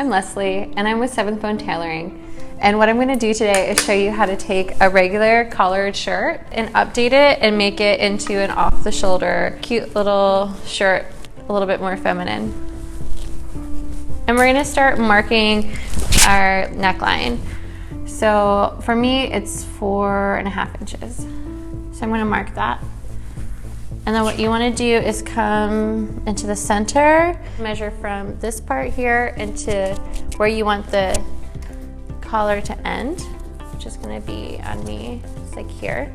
I'm Leslie, and I'm with Seventh Bone Tailoring. And what I'm going to do today is show you how to take a regular collared shirt and update it and make it into an off-the-shoulder, cute little shirt, a little bit more feminine. And we're going to start marking our neckline. So for me, it's 4.5 inches. So I'm going to mark that. And then what you want to do is come into the center, measure from this part here into where you want the collar to end, which is going to be on me, it's like here,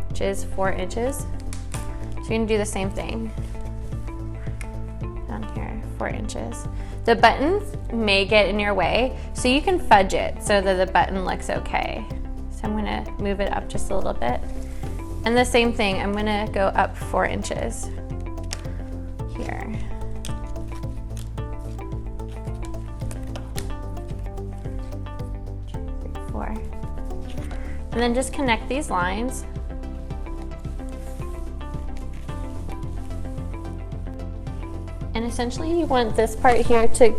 which is 4 inches. So you're going to do the same thing down here, 4 inches. The buttons may get in your way, so you can fudge it so that the button looks okay. So I'm going to move it up just a little bit. And the same thing, I'm going to go up 4 inches here. And then just connect these lines. And essentially you want this part here to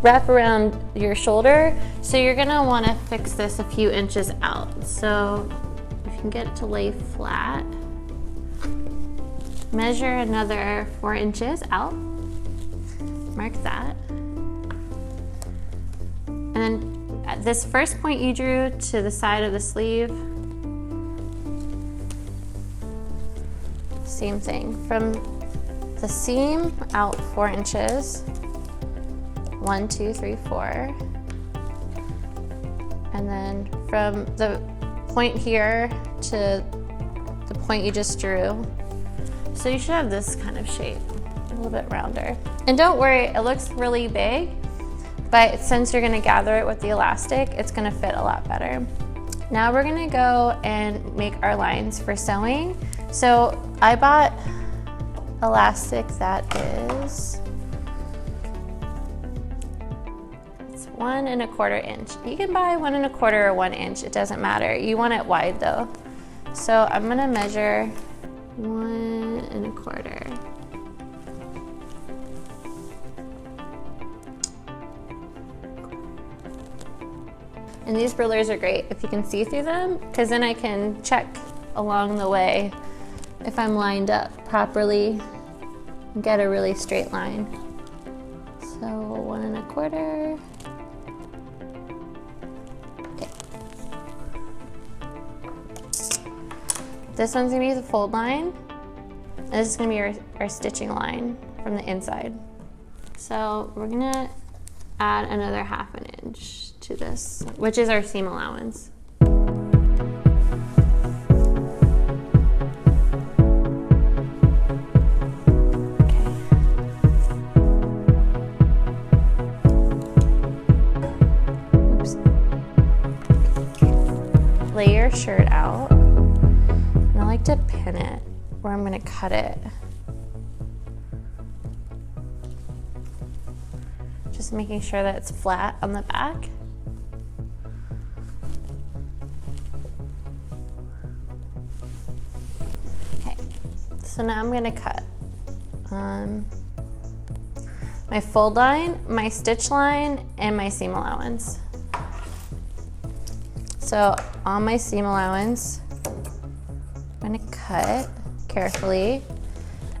wrap around your shoulder. So you're gonna wanna fix this a few inches out. So if you can get it to lay flat, measure another 4 inches out, mark that. And then at this first point you drew to the side of the sleeve, same thing. From the seam out 4 inches, 1, 2, 3, 4. And then from the point here to the point you just drew. So you should have this kind of shape, a little bit rounder. And don't worry, it looks really big, but since you're gonna gather it with the elastic, it's gonna fit a lot better. Now we're gonna go and make our lines for sewing. So I bought elastic that is, it's 1 1/4 inch. You can buy 1 1/4 or 1 inch, it doesn't matter. You want it wide though. So I'm gonna measure 1 1/4. And these rulers are great if you can see through them, because then I can check along the way if I'm lined up properly and get a really straight line. So 1 1/4. Okay. This one's gonna be the fold line, and this is gonna be our stitching line from the inside. So we're gonna add another 1/2 inch to this, which is our seam allowance. Oops. Lay your shirt out, and I like to pin it where I'm going to cut it. Just making sure that it's flat on the back. Okay, so now I'm gonna cut my fold line, my stitch line, and my seam allowance. So on my seam allowance, I'm gonna cut carefully.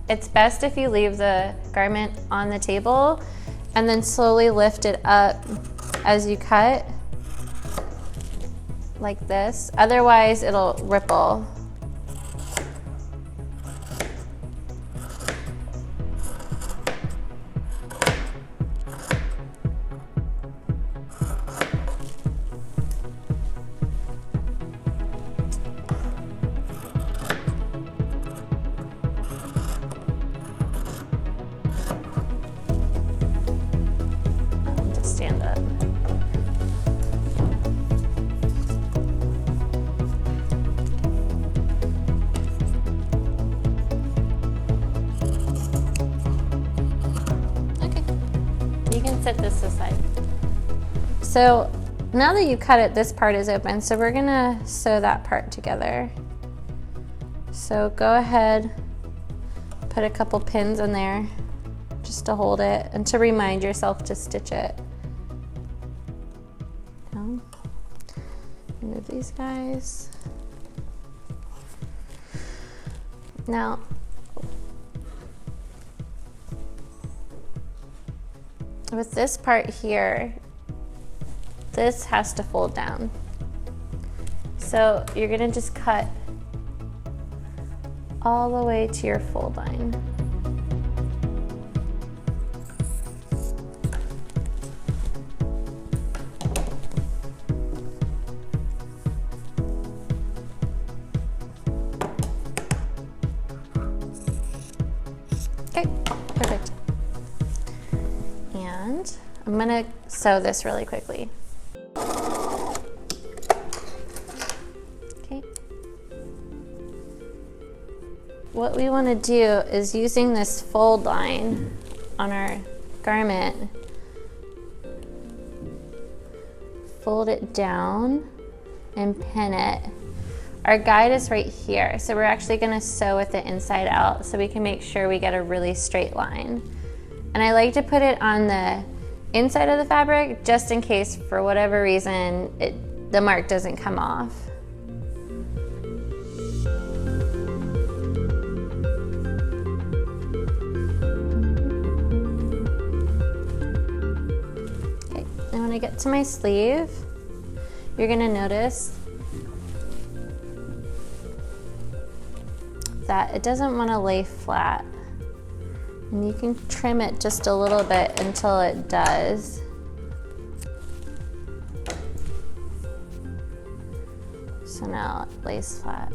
It's best if you leave the garment on the table and then slowly lift it up as you cut, like this. Otherwise, it'll ripple. Stand up. Okay, you can set this aside. So now that you cut it, this part is open, so we're gonna sew that part together. So go ahead, put a couple pins in there just to hold it and to remind yourself to stitch it. remove these guys. Now, with this part here, this has to fold down. So you're gonna just cut all the way to your fold line. Okay, perfect. And I'm gonna sew this really quickly. Okay. What we wanna do is, using this fold line on our garment, fold it down and pin it. Our guide is right here, so we're actually gonna sew with it inside out so we can make sure we get a really straight line. And I like to put it on the inside of the fabric just in case, for whatever reason, the mark doesn't come off. Okay, and when I get to my sleeve, you're gonna notice that it doesn't want to lay flat. And you can trim it just a little bit until it does. So now it lays flat.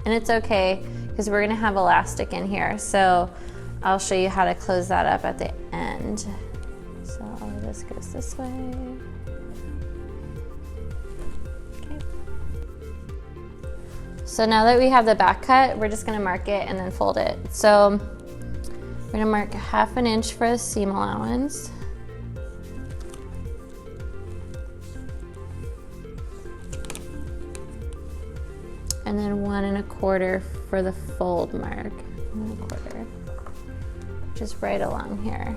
And it's okay, because we're gonna have elastic in here. So I'll show you how to close that up at the end. So all of this goes this way. So now that we have the back cut, we're just gonna mark it and then fold it. So we're gonna mark 1/2 inch for the seam allowance. And then 1 1/4 for the fold mark. 1 1/4, just right along here.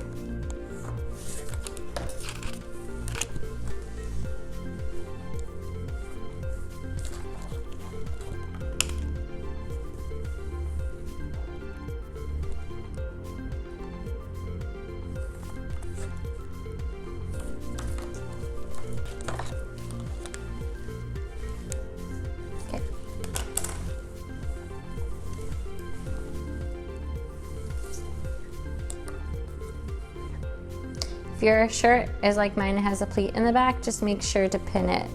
If your shirt is like mine, it has a pleat in the back, just make sure to pin it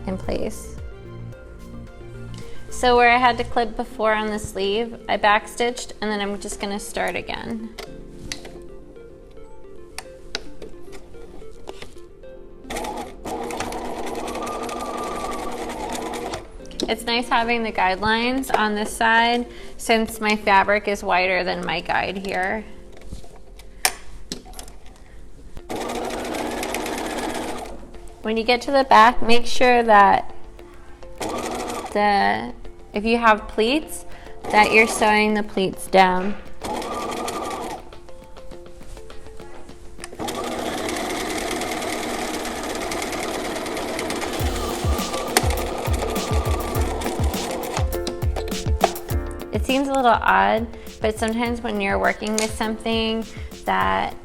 in place. So where I had to clip before on the sleeve, I backstitched, and then I'm just gonna start again. It's nice having the guidelines on this side since my fabric is wider than my guide here. When you get to the back, make sure that if you have pleats, that you're sewing the pleats down. It seems a little odd, but sometimes when you're working with something that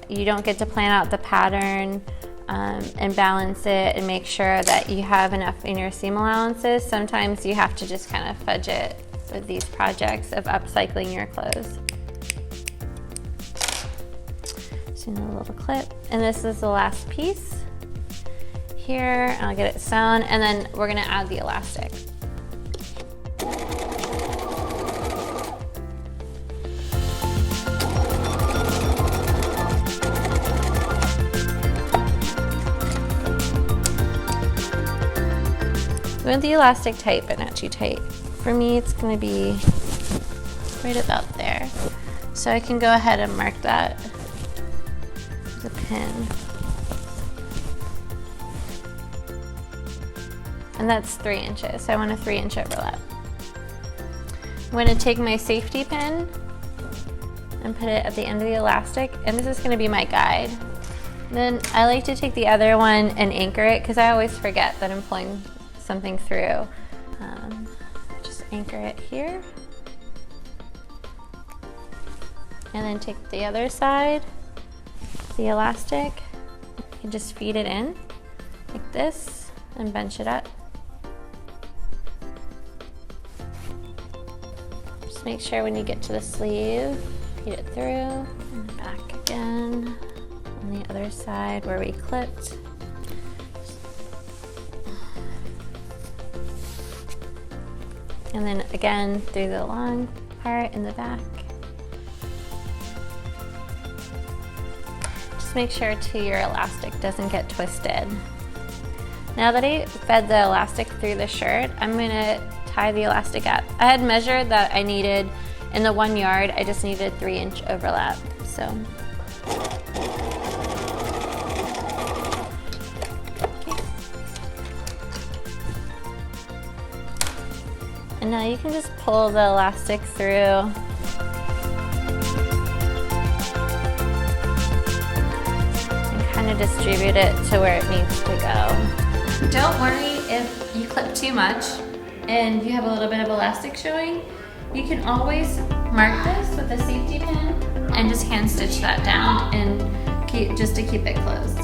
you don't get to plan out the pattern and balance it and make sure that you have enough in your seam allowances, sometimes you have to just kind of fudge it with these projects of upcycling your clothes. So a little clip, and this is the last piece here. I'll get it sewn, and then we're gonna add the elastic. We want the elastic tight, but not too tight. For me, it's gonna be right about there. So I can go ahead and mark that with a pin. And that's 3 inches, so I want a 3-inch overlap. I'm gonna take my safety pin and put it at the end of the elastic, and this is gonna be my guide. Then I like to take the other one and anchor it, because I always forget that I'm pulling something through. Just anchor it here. And then take the other side, the elastic, and just feed it in like this and bunch it up. Just make sure when you get to the sleeve, feed it through and back again on the other side where we clipped. And then again through the long part in the back. Just make sure too your elastic doesn't get twisted. Now that I fed the elastic through the shirt, I'm gonna tie the elastic up. I had measured that I needed, in the 1 yard, I just needed 3-inch overlap, so. And now you can just pull the elastic through. And kind of distribute it to where it needs to go. Don't worry if you clip too much and you have a little bit of elastic showing. You can always mark this with a safety pin and just hand stitch that down and just to keep it closed.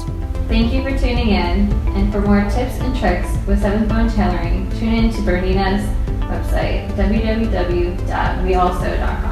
Thank you for tuning in, and for more tips and tricks with 7th Bone Tailoring, tune in to Bernina's website, www.wealsew.com.